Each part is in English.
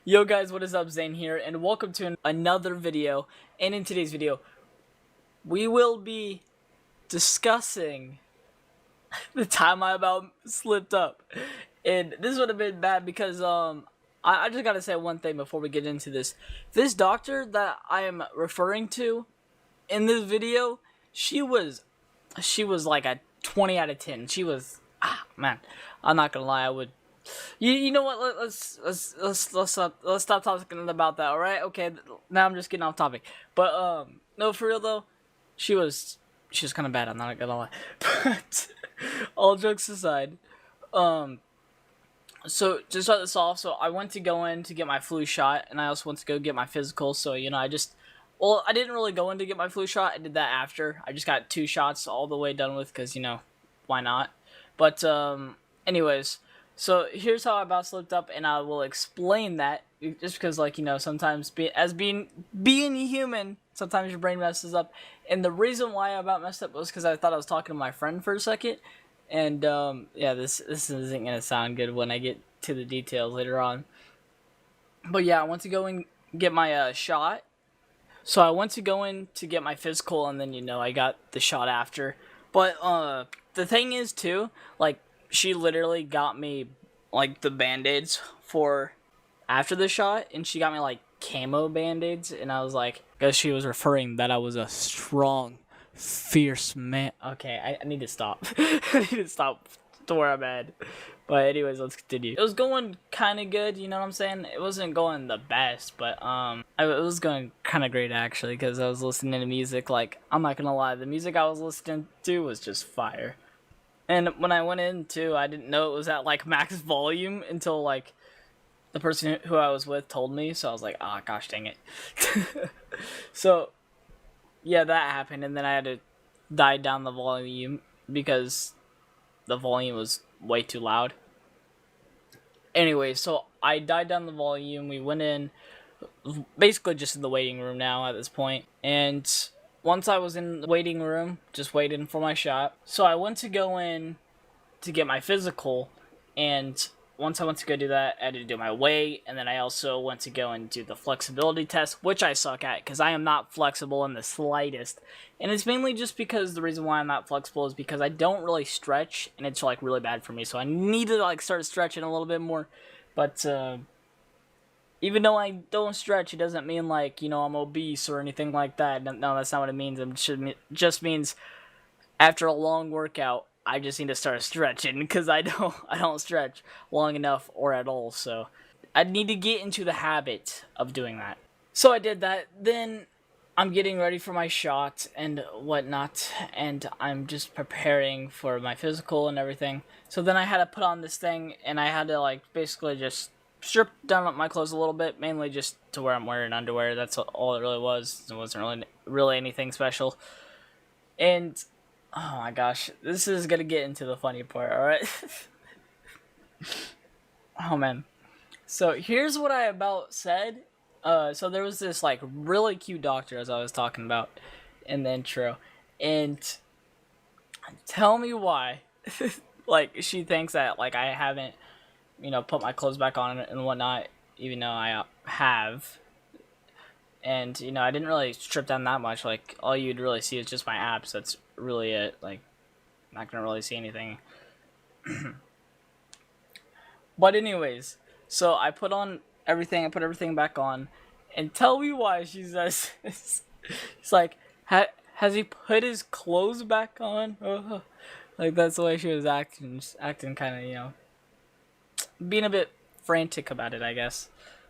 Yo guys, what is up? Zane here, and welcome to another video. And in today's video, we will be discussing the time I about slipped up. And this would have been bad because I just gotta say one thing before we get into this. This doctor that I am referring to in this video, she was like a 20 out of 10. She was man, I'm not gonna lie, I would. You know what? Let's stop talking about that. All right? Okay. Now I'm just getting off topic. But no, for real though, she was kind of bad. I'm not gonna lie. But all jokes aside, so to start this off, so I went to go in to get my flu shot, and I also went to go get my physical. So I didn't really go in to get my flu shot. I did that after. I just got 2 shots all the way done with because why not? But anyways. So here's how I about slipped up, and I will explain that just because, sometimes being human, sometimes your brain messes up. And the reason why I about messed up was because I thought I was talking to my friend for a second, and yeah, this isn't gonna sound good when I get to the details later on. But yeah, I went to go and get my shot. So I went to go in to get my physical, and then I got the shot after. But the thing is too, like, she literally got me like the band-aids for after the shot, and she got me like camo band-aids, and I was like, because she was referring that I was a strong, fierce man. Okay, I need to stop. I need to stop to where I'm at. But anyways, let's continue. It was going kind of good, you know what I'm saying? It wasn't going the best, but it was going kind of great actually, because I was listening to music. Like, I'm not gonna lie, the music I was listening to was just fire. And when I went in too, I didn't know it was at like max volume until like the person who I was with told me. So I was like, ah, gosh dang it. So yeah, that happened, and then I had to dial down the volume because the volume was way too loud. Anyway, so I dialed down the volume. We went in, basically just in the waiting room now at this point, and once I was in the waiting room, just waiting for my shot, so I went to go in to get my physical, and once I went to go do that, I had to do my weight, and then I also went to go and do the flexibility test, which I suck at, because I am not flexible in the slightest, and it's mainly just because the reason why I'm not flexible is because I don't really stretch, and it's like really bad for me, so I need to like start stretching a little bit more, but even though I don't stretch, it doesn't mean like, I'm obese or anything like that. No, that's not what it means. It just means after a long workout, I just need to start stretching because I don't stretch long enough or at all. So I need to get into the habit of doing that. So I did that. Then I'm getting ready for my shot and whatnot, and I'm just preparing for my physical and everything. So then I had to put on this thing, and I had to like basically just strip down my clothes a little bit, mainly just to where I'm wearing underwear. That's all it really was. It wasn't really anything special. And oh my gosh, this is gonna get into the funny part. All right. Oh man. So here's what I about said. So there was this like really cute doctor, as I was talking about in the intro, and tell me why. Like, she thinks that like I haven't put my clothes back on and whatnot, even though I have. And, I didn't really strip down that much. Like, all you'd really see is just my abs. That's really it. Like, not gonna really see anything. But anyways, so I put everything back on. And tell me why she says this. It's like, has he put his clothes back on? Like, that's the way she was acting. Just acting kind of, being a bit frantic about it, I guess.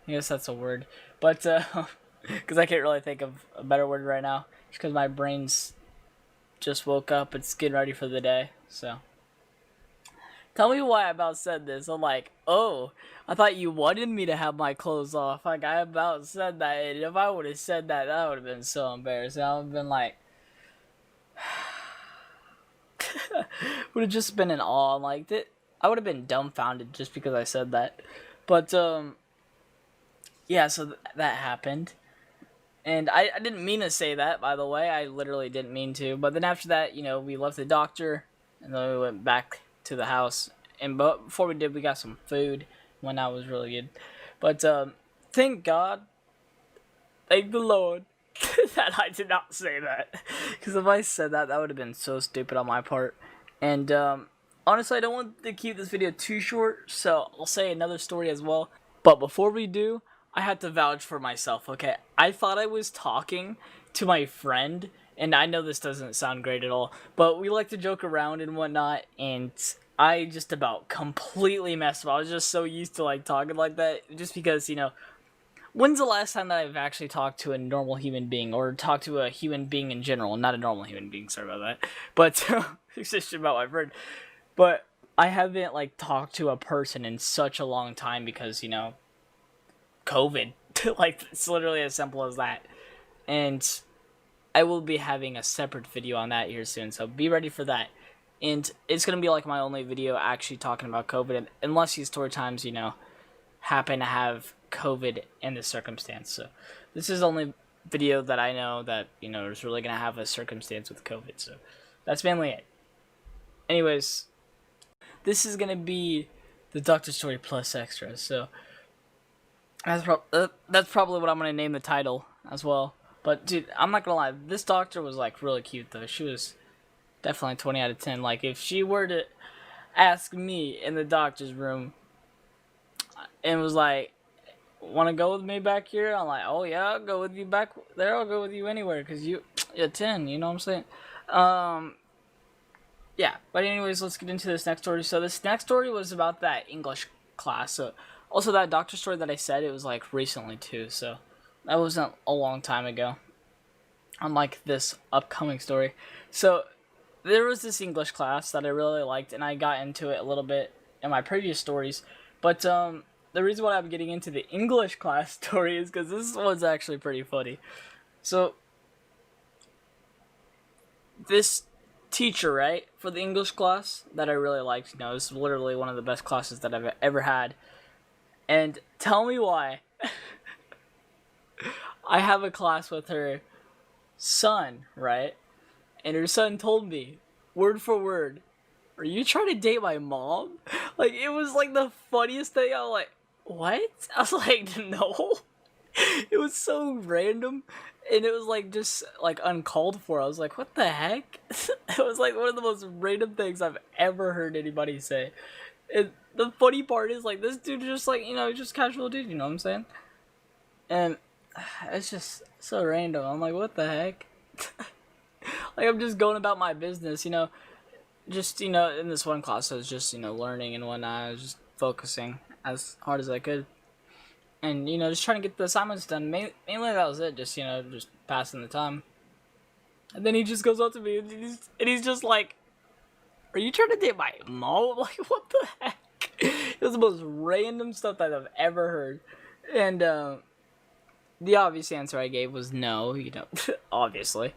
I guess that's a word. But, because I can't really think of a better word right now. Just because my brain's just woke up. It's getting ready for the day. So, tell me why I about said this. I'm like, oh, I thought you wanted me to have my clothes off. Like, I about said that. And if I would have said that, that would have been so embarrassing. I would have been like, would have just been in awe. I'm like, I would have been dumbfounded just because I said that. But, yeah, so that happened. And I didn't mean to say that, by the way. I literally didn't mean to. But then after that, we left the doctor, and then we went back to the house. And before we did, we got some food. Went out, was really good. But Thank God. Thank the Lord that I did not say that. Because if I said that, that would have been so stupid on my part. And honestly, I don't want to keep this video too short, so I'll say another story as well. But before we do, I have to vouch for myself, okay? I thought I was talking to my friend, and I know this doesn't sound great at all, but we like to joke around and whatnot, and I just about completely messed up. I was just so used to like talking like that, just because, you know, when's the last time that I've actually talked to a normal human being, or talked to a human being in general? Not a normal human being, sorry about that. But, it's just about my friend. But I haven't, like, talked to a person in such a long time because, you know, COVID. Like, it's literally as simple as that. And I will be having a separate video on that here soon, so be ready for that. And it's going to be, like, my only video actually talking about COVID, unless these story times, you know, happen to have COVID in this circumstance. So this is the only video that I know that, you know, is really going to have a circumstance with COVID. So that's mainly it. Anyways, this is going to be the Doctor Story Plus Extra. So that's probably what I'm going to name the title as well. But dude, I'm not going to lie. This doctor was like really cute though. She was definitely 20 out of 10. Like if she were to ask me in the doctor's room and was like, want to go with me back here? I'm like, oh yeah, I'll go with you back there. I'll go with you anywhere because you're 10, you know what I'm saying? Yeah, but anyways, let's get into this next story. So this next story was about that English class. So also that doctor story that I said, it was like recently too. So that wasn't a long time ago. Unlike this upcoming story. So there was this English class that I really liked, and I got into it a little bit in my previous stories. But the reason why I'm getting into the English class story is because this one's actually pretty funny. So this teacher, right, for the English class that I really liked, you know, this is literally one of the best classes that I've ever had. And tell me why I have a class with her son, right? And her son told me, word for word, are you trying to date my mom? Like, it was like the funniest thing. I was like, what? I was like, no. It was so random. And it was like just like uncalled for. I was like, what the heck? It was like one of the most random things I've ever heard anybody say. And the funny part is like this dude just like, you know, just casual dude, you know what I'm saying? And it's just so random. I'm like, what the heck? Like I'm just going about my business, you know. Just, you know, in this one class I was just, you know, learning and whatnot. I was just focusing as hard as I could. And, you know, just trying to get the assignments done. Mainly that was it. Just, you know, just passing the time. And then he just goes up to me and he's just like, are you trying to date my mom? Like, what the heck? It was the most random stuff that I've ever heard. And the obvious answer I gave was no, you know, obviously.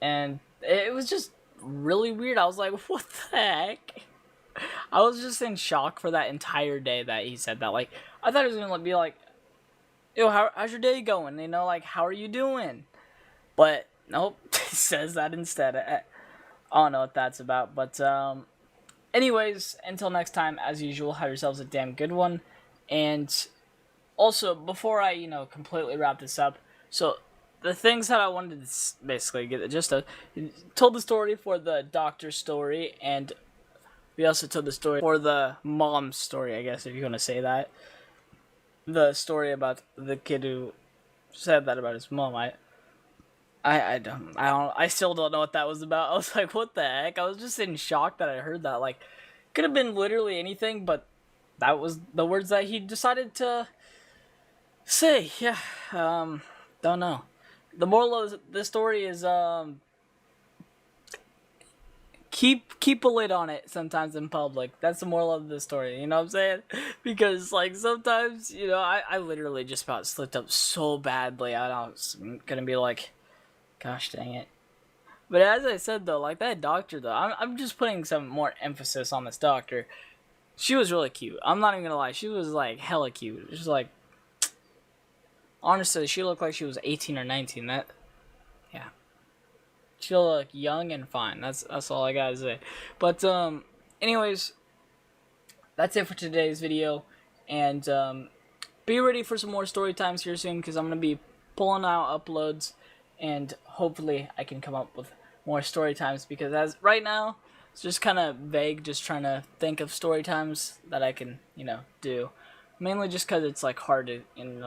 And it was just really weird. I was like, what the heck? I was just in shock for that entire day that he said that. Like, I thought he was gonna be like, yo, how's your day going? You know, like, how are you doing? But nope, he says that instead. I don't know what that's about. But anyways, until next time, as usual, have yourselves a damn good one. And also, before I, you know, completely wrap this up, so the things that I wanted to basically get just told the story for the doctor story, and we also told the story for the mom story, I guess, if you want to say that. The story about the kid who said that about his mom. I still don't know what that was about. I was like, what the heck? I was just in shock that I heard that. Like, could have been literally anything, but that was the words that he decided to say. Yeah, don't know. The moral of this story is, keep a lid on it sometimes in public. That's the moral of the story, you know what I'm saying? Because, like, sometimes, you know, I literally just about slipped up so badly. I was gonna be like, gosh dang it. But as I said, though, like, that doctor, though, I'm just putting some more emphasis on this doctor. She was really cute. I'm not even gonna lie. She was, like, hella cute. She was, like, honestly, she looked like she was 18 or 19. That, yeah. She looked young and fine. That's all I gotta say. But, anyways, that's it for today's video. And, be ready for some more story times here soon, because I'm gonna be pulling out uploads, and hopefully I can come up with more story times, because as right now it's just kind of vague, just trying to think of story times that I can do, mainly just because it's like hard to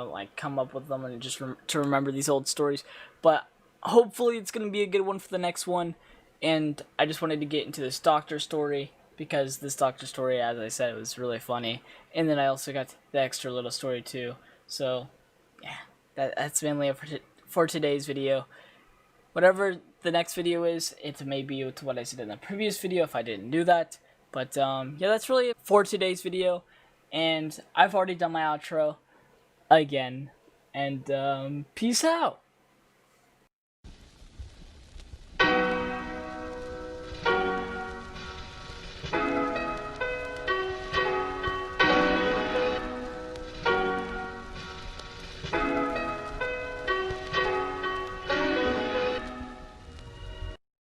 like come up with them and just to remember these old stories. But hopefully it's gonna be a good one for the next one. And I just wanted to get into this doctor story, because this doctor story, as I said, was really funny. And then I also got the extra little story too. So yeah, that's mainly it for today's video. Whatever the next video is, it may be to what I said in the previous video if I didn't do that. But yeah, that's really it for today's video. And I've already done my outro again. And peace out.